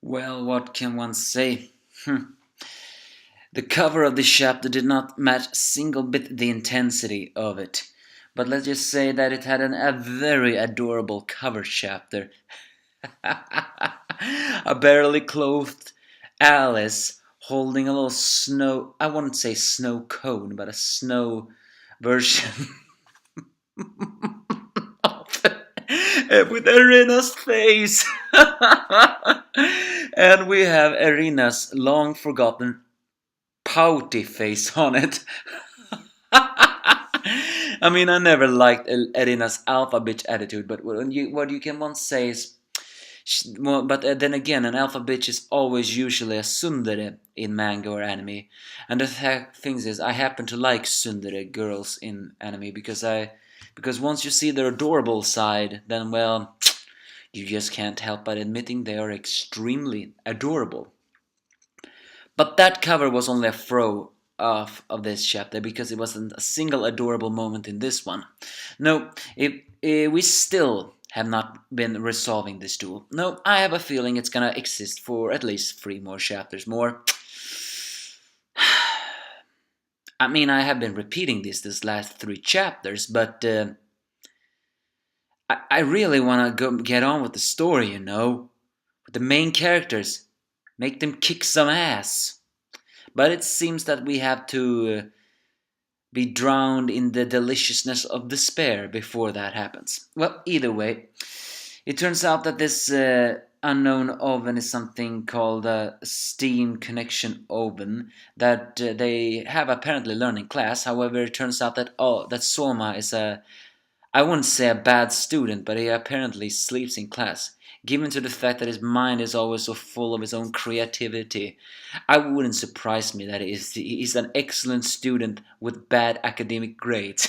Well, what can one say? The cover of the chapter did not match a single bit the intensity of it. But let's just say that it had a very adorable cover chapter. A barely clothed Alice holding a little snow, I wouldn't say snow cone, but a snow version of with Irina's face. And we have Irina's long forgotten pouty face on it. I mean, I never liked Irina's alpha bitch attitude, but what you can once say is, well, but then again, an alpha bitch is always usually a tsundere in manga or anime, and the thing is, I happen to like tsundere girls in anime because once you see their adorable side, then well, you just can't help but admitting they are extremely adorable. But that cover was only a throw of this chapter because it wasn't a single adorable moment in this one. No, we still have not been resolving this duel. No, I have a feeling it's gonna exist for at least 3 more chapters more. I mean, I have been repeating this last 3 chapters, but I really want to get on with the story, with the main characters, make them kick some ass. But it seems that we have to be drowned in the deliciousness of despair before that happens. Well, either way, it turns out that this unknown oven is something called a steam connection oven that they have apparently learned in class. However, it turns out that Soma is I wouldn't say a bad student, but he apparently sleeps in class. Given to the fact that his mind is always so full of his own creativity, I wouldn't surprise me that he's an excellent student with bad academic grades.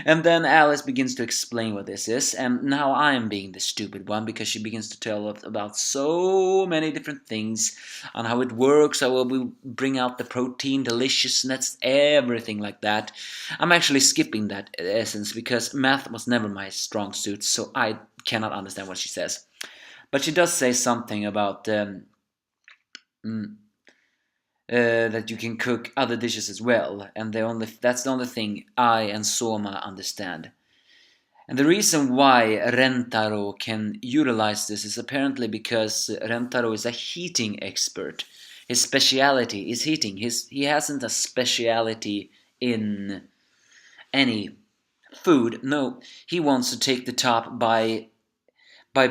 And then Alice begins to explain what this is, and now I am being the stupid one because she begins to tell about so many different things on how it works, how we bring out the protein, deliciousness, everything like that. I'm actually skipping that essence because math was never my strong suit, so I cannot understand what she says. But she does say something about mm, that you can cook other dishes as well, and that's the only thing I and Soma understand. And the reason why Rentarou can utilize this is apparently because Rentarou is a heating expert. His speciality is heating. He hasn't a speciality in any food. No, he wants to take the top by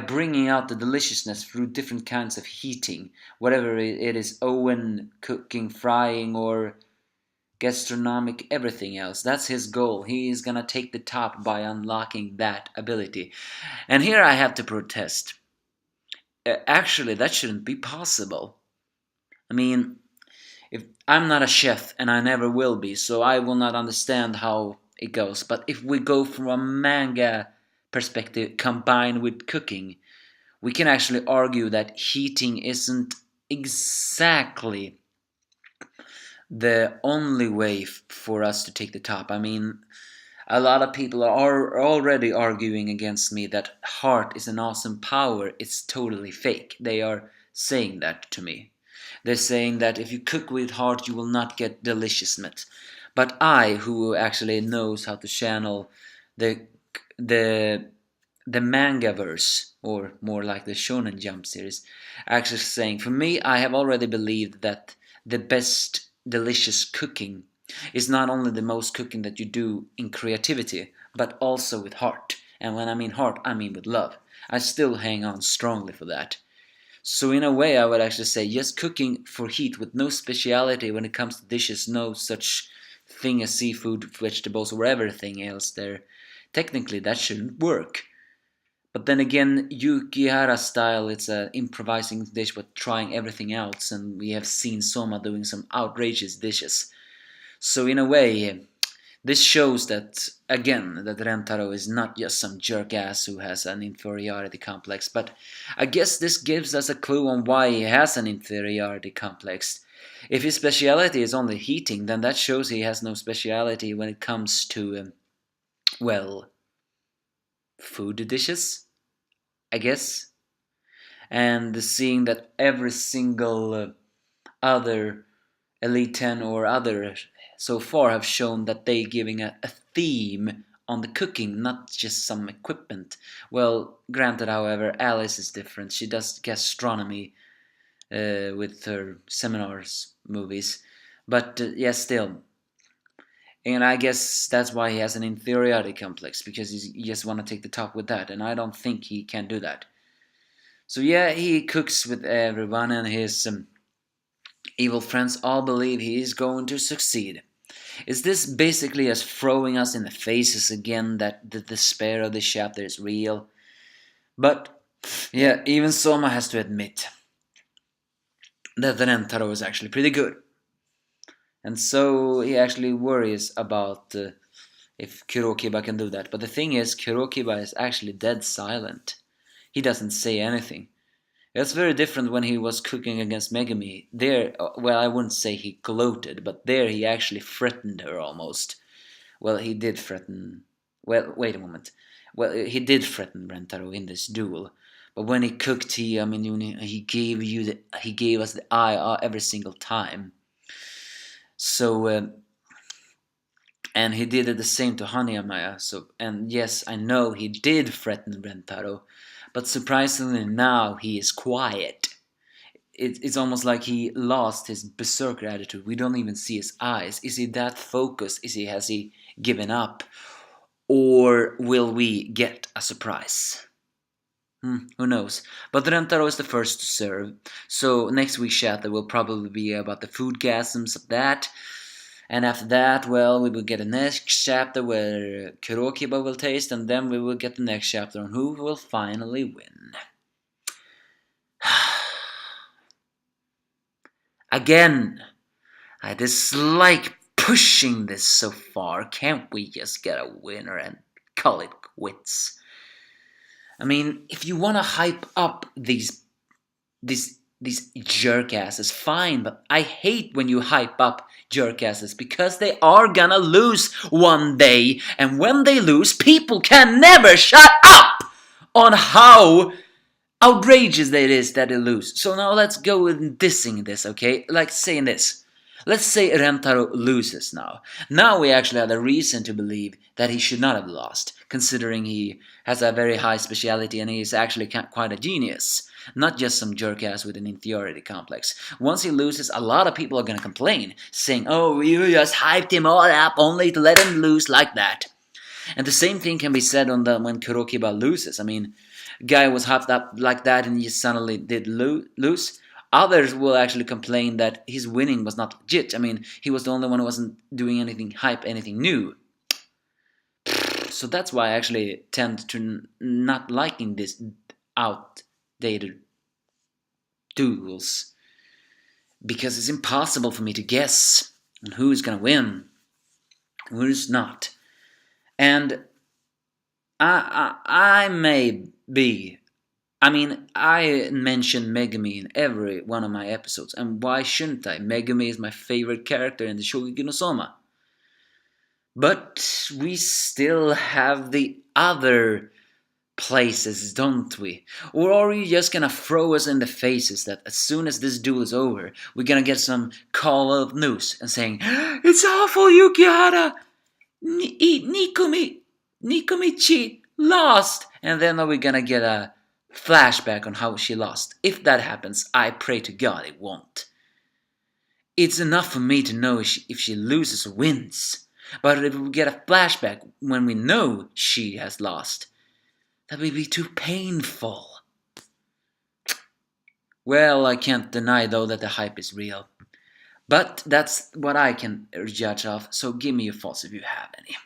bringing out the deliciousness through different kinds of heating, whatever it is, oven, cooking, frying, or gastronomic, everything else. That's his goal. He is gonna take the top by unlocking that ability. And here I have to protest. Actually, that shouldn't be possible. I mean, if I'm not a chef and I never will be, so I will not understand how it goes. But if we go from a manga perspective combined with cooking, we can actually argue that heating isn't exactly the only way for us to take the top. I mean, a lot of people are already arguing against me that heart is an awesome power. It's totally fake. They are saying that to me. They're saying that if you cook with heart, you will not get deliciousness. But I, who actually knows how to channel the the the manga verse, or more like the Shonen Jump series, actually saying, for me, I have already believed that the best delicious cooking is not only the most cooking that you do in creativity, but also with heart. And when I mean heart, I mean with love. I still hang on strongly for that. So in a way, I would actually say, yes, cooking for heat with no speciality when it comes to dishes, no such thing as seafood, vegetables, or everything else there. Technically, that shouldn't work. But then again, Yukihara style, it's a improvising dish but trying everything else, and we have seen Soma doing some outrageous dishes. So in a way, this shows that, again, that Rentarou is not just some jerk ass who has an inferiority complex, but I guess this gives us a clue on why he has an inferiority complex. If his speciality is only heating, then that shows he has no speciality when it comes to, well, food dishes, I guess. and seeing that every single other Elite 10 or other so far have shown that they giving a theme on the cooking, not just some equipment. Well, granted, however, Alice is different. She does gastronomy with her seminars movies, but yeah, still. And I guess that's why he has an inferiority complex, because he just want to take the top with that, and I don't think he can do that. So yeah, he cooks with everyone, and his evil friends all believe he is going to succeed. Is this basically as throwing us in the faces again that the despair of this chapter is real? But yeah, even Soma has to admit that the Rentarou is actually pretty good. And so he actually worries about if Kurokiba can do that. But the thing is, Kurokiba is actually dead silent. He doesn't say anything. It's very different when he was cooking against Megami. There, well, I wouldn't say he gloated, but there he actually threatened her almost. Well, he did threaten... Well, wait a moment. Well, he did threaten Rentarou in this duel. But when he cooked, he gave us the eye every single time. So, and he did the same to Hanayamaya. So, and yes, I know he did threaten Rentarou, but surprisingly now he is quiet. It's almost like he lost his berserker attitude. We don't even see his eyes. Is he that focused? Has he given up? Or will we get a surprise? Who knows? But Rentarou is the first to serve. So next week's chapter will probably be about the food gasms of that. And after that, well, we will get a next chapter where Kurokiba will taste, and then we will get the next chapter on who will finally win. Again, I dislike pushing this so far. Can't we just get a winner and call it quits? I mean, if you want to hype up these jerkasses, fine, but I hate when you hype up jerkasses, because they are gonna lose one day, and when they lose, people can never shut up on how outrageous it is that they lose. So now let's go with dissing this, okay? Like saying this. Let's say Rentarou loses now. Now we actually have a reason to believe that he should not have lost, considering he has a very high speciality and he is actually quite a genius. Not just some jerk-ass with an inferiority complex. Once he loses, a lot of people are gonna complain, saying, oh, you just hyped him all up only to let him lose like that. And the same thing can be said on when Kurokiba loses. I mean, guy was hyped up like that and he suddenly did lose. Others will actually complain that his winning was not legit. I mean, he was the only one who wasn't doing anything hype, anything new. So that's why I actually tend to not liking this outdated duels. Because it's impossible for me to guess who's gonna win, who's not. And I may be... I mean, I mentioned Megami in every one of my episodes, and why shouldn't I? Megami is my favorite character in the Shokugeki no Soma. But we still have the other places, don't we? Or are you just gonna throw us in the faces that as soon as this duel is over, we're gonna get some call of news and saying, it's awful, Yukihara! Nikomichi lost! And then are we gonna get a flashback on how she lost? If that happens, I pray to God it won't. It's enough for me to know if she loses or wins. But if we get a flashback when we know she has lost, that would be too painful. Well, I can't deny though that the hype is real. But that's what I can judge of, so give me your thoughts if you have any.